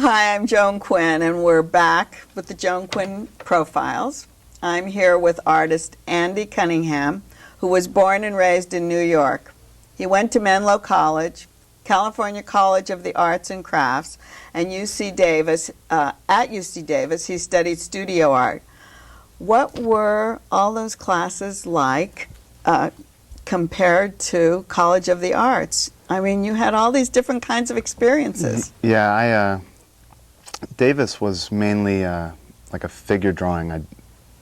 Hi, I'm Joan Quinn, and we're back with the Joan Quinn Profiles. I'm here with artist Andy Cunningham, who was born and raised in New York. He went to Menlo College, California College of the Arts and Crafts, and UC Davis. At UC Davis, he studied studio art. What were all those classes like compared to College of the Arts? I mean, you had all these different kinds of experiences. Yeah, Davis was mainly like a figure drawing. I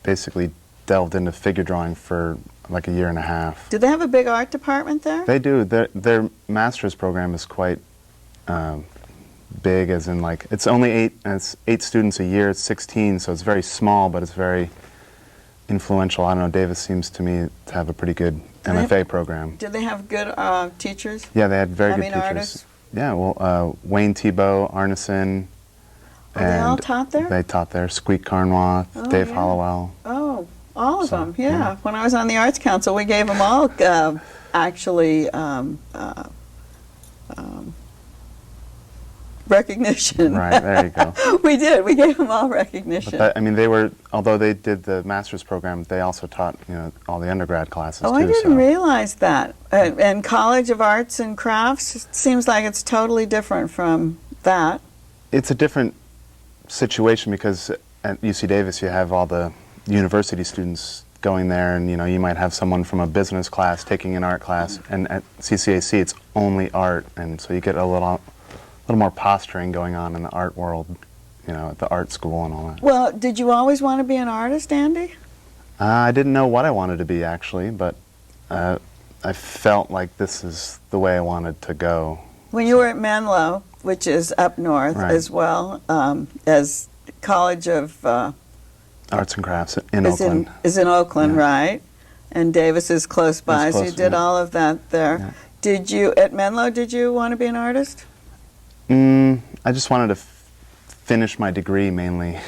basically delved into figure drawing for like a year and a half. Do they have a big art department there? They do. Their master's program is quite big, as in like it's only eight students a year. It's 16, so it's very small, but it's very influential. I don't know. Davis seems to me to have a pretty good MFA program. Do they have good teachers? Yeah, they had very good teachers. Artists? Yeah, well, Wayne Thiebaud, Arneson. They all taught there? They taught there. Squeak Carnwath, Dave Hollowell. Oh, all of them, yeah. When I was on the Arts Council, we gave them all actually recognition. Right, there you go. We did. We gave them all recognition. But that, I mean, they were, although they did the master's program, they also taught, all the undergrad classes too. I didn't realize that. And College of Arts and Crafts, it seems like it's totally different from that. It's a different situation because at UC Davis you have all the university students going there, and you might have someone from a business class taking an art class, and at CCAC it's only art, and so you get a little more posturing going on in the art world, at the art school and all that. Well, did you always want to be an artist, Andy? I didn't know what I wanted to be actually, but I felt like this is the way I wanted to go. When you were at Menlo, which is up north as well, as College of Arts and Crafts in Oakland. Is in Oakland, right? And Davis is close by, so you did all of that there. Yeah. Did you, at Menlo, did you want to be an artist? I just wanted to finish my degree mainly,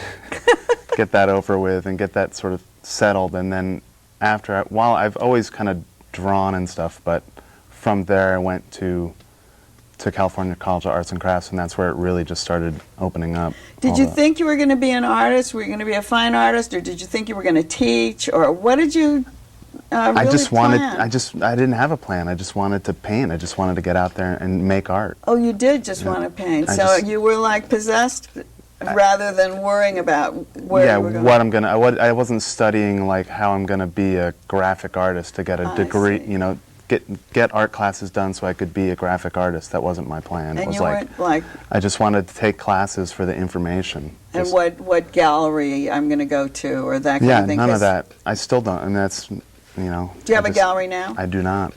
get that over with and get that sort of settled, and then after, while I've always kind of drawn and stuff, but from there I went to California College of Arts and Crafts, and that's where it really just started opening up. Did you think you were going to be an artist? Were you going to be a fine artist, or did you think you were going to teach, or what did you I plan? I didn't have a plan. I just wanted to paint. I just wanted to get out there and make art. Oh, you did just want to paint. So you were like possessed rather than worrying about where you were going. What I'm going to, I wasn't studying like how I'm going to be a graphic artist to get a degree, get art classes done so I could be a graphic artist. That wasn't my plan. And it was you weren't like I just wanted to take classes for the information. And what gallery I'm going to go to, or that kind of thing? Yeah, none of that. I still don't, and that's, Do you have a gallery now? I do not.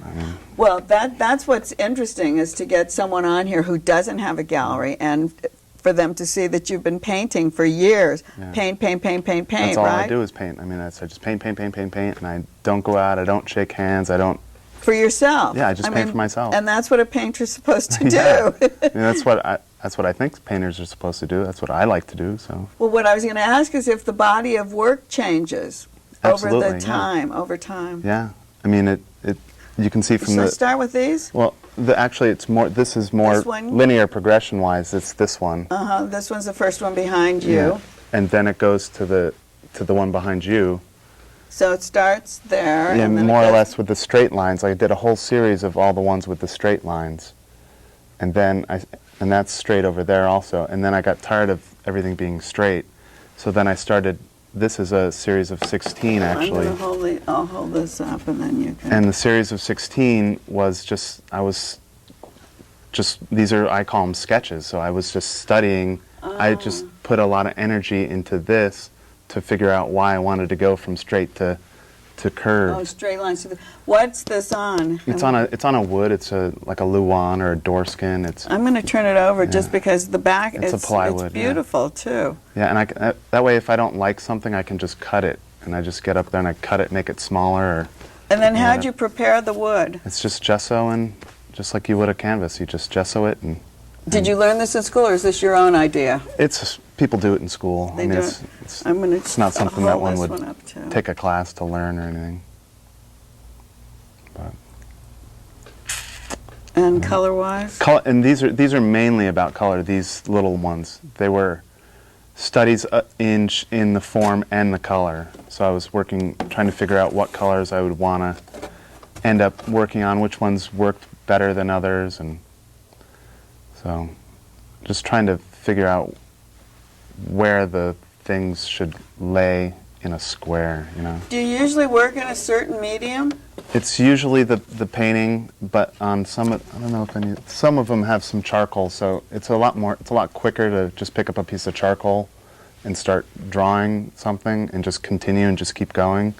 Well, that's what's interesting, is to get someone on here who doesn't have a gallery, and for them to see that you've been painting for years. Yeah. Paint, that's all I do is paint. I just paint, and I don't go out, I don't shake hands, I don't... For yourself? Yeah, I just paint for myself. And that's what a painter's supposed to do. That's what I think painters are supposed to do. That's what I like to do. So. Well, what I was going to ask is if the body of work changes over time. Yeah, you can see from Should I start with these? Well, actually, it's more. This is more linear progression-wise. It's this one. This one's the first one behind you. Yeah. And then it goes to the one behind you. So it starts there. Yeah, and then more or less with the straight lines. I did a whole series of all the ones with the straight lines, and then and that's straight over there also. And then I got tired of everything being straight, so then I started. This is a series of 16, actually. I'll hold this up, and then you can. And the series of 16 was these are, I call them sketches. So I was just studying. I just put a lot of energy into this to figure out why I wanted to go from straight to curve. Oh, straight lines. What's this on? It's on a wood. It's like a luan or a door skin. I'm going to turn it over just because the back it's a plywood. It's beautiful too. Yeah, and that way if I don't like something, I can just cut it, and I just get up there and I cut it, make it smaller. And then how'd you prepare the wood? It's just gesso, and just like you would a canvas, you just gesso it. Did you learn this in school, or is this your own idea? People do it in school. They do it. It's not something that one would take a class to learn or anything. But And color-wise? And these are mainly about color. These little ones, they were studies in the form and the color. So I was trying to figure out what colors I would want to end up working on, which ones worked better than others, and so just trying to figure out where the things should lay in a square, you know. Do you usually work in a certain medium? It's usually the painting, but on some I don't know if some of them have some charcoal, so it's a lot quicker to just pick up a piece of charcoal and start drawing something and just continue and just keep going,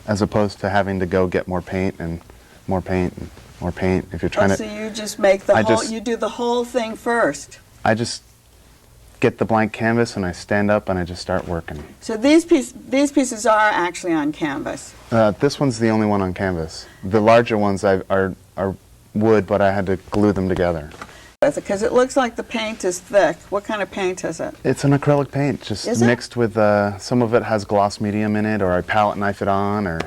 as opposed to having to go get more paint and more paint and more paint. If you're trying So you just make the you do the whole thing first. I just get the blank canvas and I stand up and I just start working. So these pieces are actually on canvas. This one's the only one on canvas. The larger ones are wood, but I had to glue them together. Because it looks like the paint is thick. What kind of paint is it? It's an acrylic paint, just mixed with some of it has gloss medium in it, or I palette knife it on, or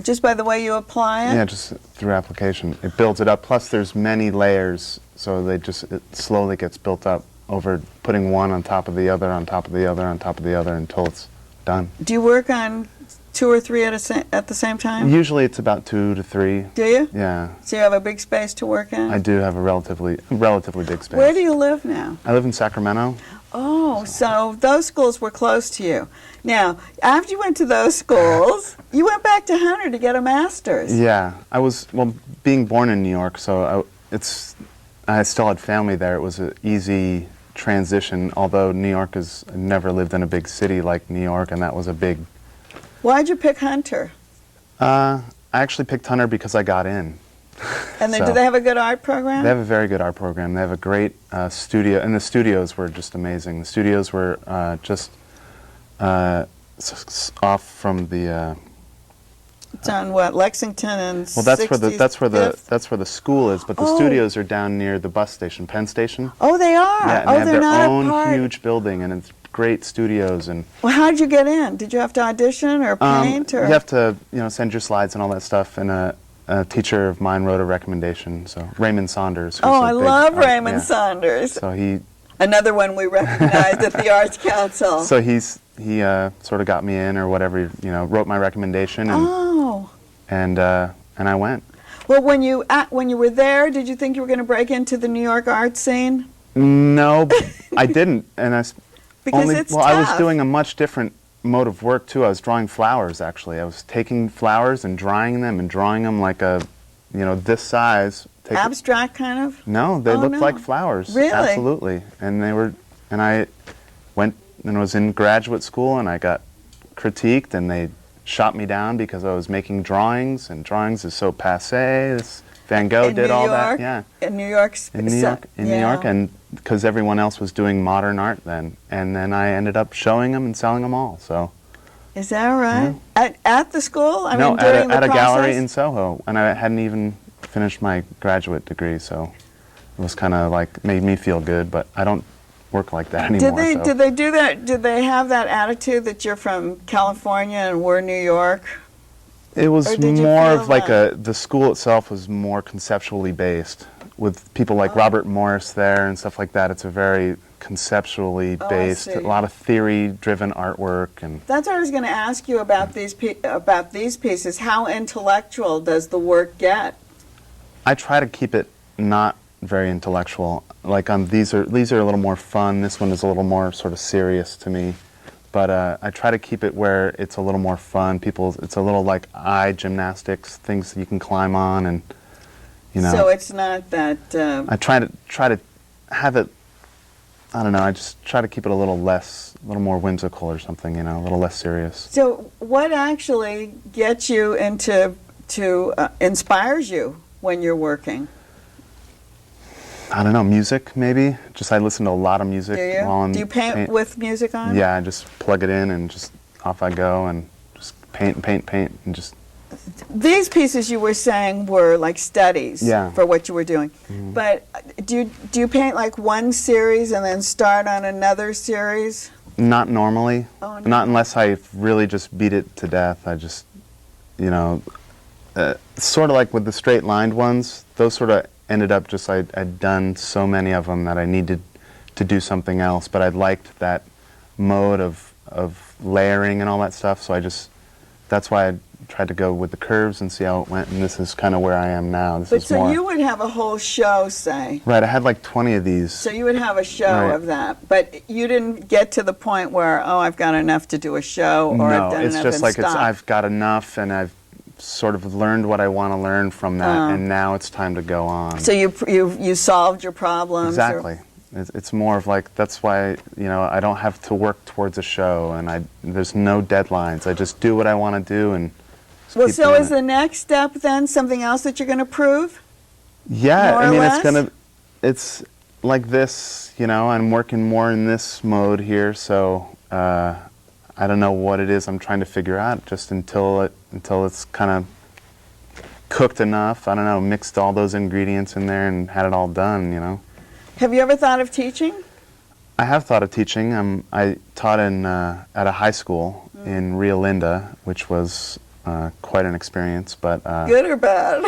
just by the way you apply it? Yeah, just through application. It builds it up. Plus, there's many layers, so it slowly gets built up over putting one on top of the other, on top of the other, on top of the other until it's done. Do you work on 2 or 3 at the same time? Usually it's about 2 to 3. Do you? Yeah. So you have a big space to work in? I do have a relatively big space. Where do you live now? I live in Sacramento. Oh, so those schools were close to you. Now, after you went to those schools, you went back to Hunter to get a master's. Yeah. Being born in New York, so I still had family there. It was an easy transition, although New York I never lived in a big city like New York, and that was a big... Why'd you pick Hunter? I actually picked Hunter because I got in. And do they have a good art program? They have a very good art program. They have a great studio, and the studios were just amazing. The studios were just off from the... It's on what, Lexington and Well, that's where the school is, but the studios are down near the bus station, Penn Station. Oh, they are. Yeah, and they have they're their not own a part. huge building, and it's great studios. And well, how did you get in? Did you have to audition or paint? Or you have to, send your slides and all that stuff. And a teacher of mine wrote a recommendation. So Raymond Saunders. Oh, I love Raymond Saunders. So another one we recognized at the Arts Council. So he sort of got me in or whatever, wrote my recommendation, and I went. Well, when you were there, did you think you were going to break into the New York art scene? No, I didn't, and it's tough. I was doing a much different mode of work too. I was drawing flowers. Actually, I was taking flowers and drying them and drawing them like this size. Abstract kind of? No, they looked like flowers. Really? Absolutely. And I went and was in graduate school, and I got critiqued, and they shot me down because I was making drawings, and drawings is so passé. Van Gogh did all that. Yeah. In New York. In New York, and because everyone else was doing modern art then, and then I ended up showing them and selling them all. So. Is that right? Yeah. At the school? No, at a gallery in Soho, and I hadn't even finished my graduate degree, so it was kind of like made me feel good, but I don't work like that anymore. Did they do that? Did they have that attitude that you're from California and we're New York? It was more of like the school itself was more conceptually based, with people like Robert Morris there and stuff like that. It's a very conceptually based, a lot of theory-driven artwork, and that's what I was going to ask you about these pieces. How intellectual does the work get? I try to keep it not very intellectual. Like these are a little more fun. This one is a little more sort of serious to me. But I try to keep it where it's a little more fun. It's a little like eye gymnastics, things that you can climb on, and So it's not that. I try to have it. I don't know. I just try to keep it a little more whimsical or something. A little less serious. So what actually gets you inspires you when you're working? I don't know, music maybe. I listen to a lot of music. Do you? While I'm Do you paint with music on? Yeah, I just plug it in and just off I go and just paint and just. These pieces you were saying were like studies for what you were doing. Mm-hmm. But do you paint like one series and then start on another series? Not normally. Oh, no. Not unless I really just beat it to death. I just, sort of like with the straight lined ones, those sort of ended up just I'd done so many of them that I needed to do something else, but I liked that mode of layering and all that stuff, so that's why I tried to go with the curves and see how it went, and this is kind of where I am now. But so you would have a whole show, say. Right, I had like 20 of these. So you would have a show of that, but you didn't get to the point where, oh, I've got enough to do a show, or I've done enough and stop. No, it's just like I've got enough, and I've sort of learned what I want to learn from that, and now it's time to go on. So you solved your problems? Exactly. It's more of like, that's why, I don't have to work towards a show, and there's no deadlines. I just do what I want to do, and well, so is the next step then something else that you're going to prove? Yeah, I mean, it's like this, I'm working more in this mode here, so I don't know what it is I'm trying to figure out, just until it's kind of cooked enough. I don't know, mixed all those ingredients in there and had it all done, Have you ever thought of teaching? I have thought of teaching. I taught at a high school in Rio Linda, which was quite an experience. But good or bad?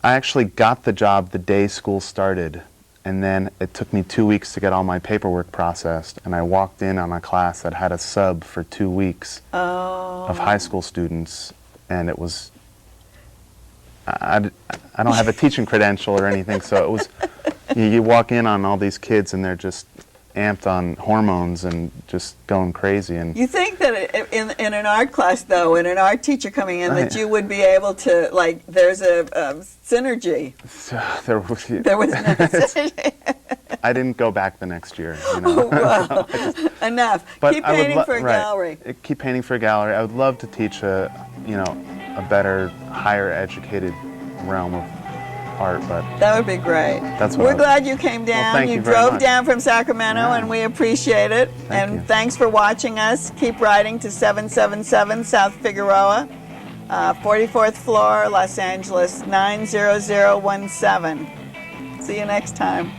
I actually got the job the day school started, and then it took me 2 weeks to get all my paperwork processed, and I walked in on a class that had a sub for 2 weeks of high school students, and it was, I don't have a teaching credential or anything, so it was, you walk in on all these kids and they're just amped on hormones and just going crazy. And you think that in an art class, though, in an art teacher coming in, that you would be able to, like, there's a synergy. There was no synergy. I didn't go back the next year. Well, enough. But keep painting for a gallery. Keep painting for a gallery. I would love to teach a better, higher educated realm of art, but that would be great. We're glad you came down. Well, you drove down from Sacramento, and we appreciate it. Thanks for watching us. Keep writing to 777 South Figueroa, 44th floor, Los Angeles 90017. See you next time.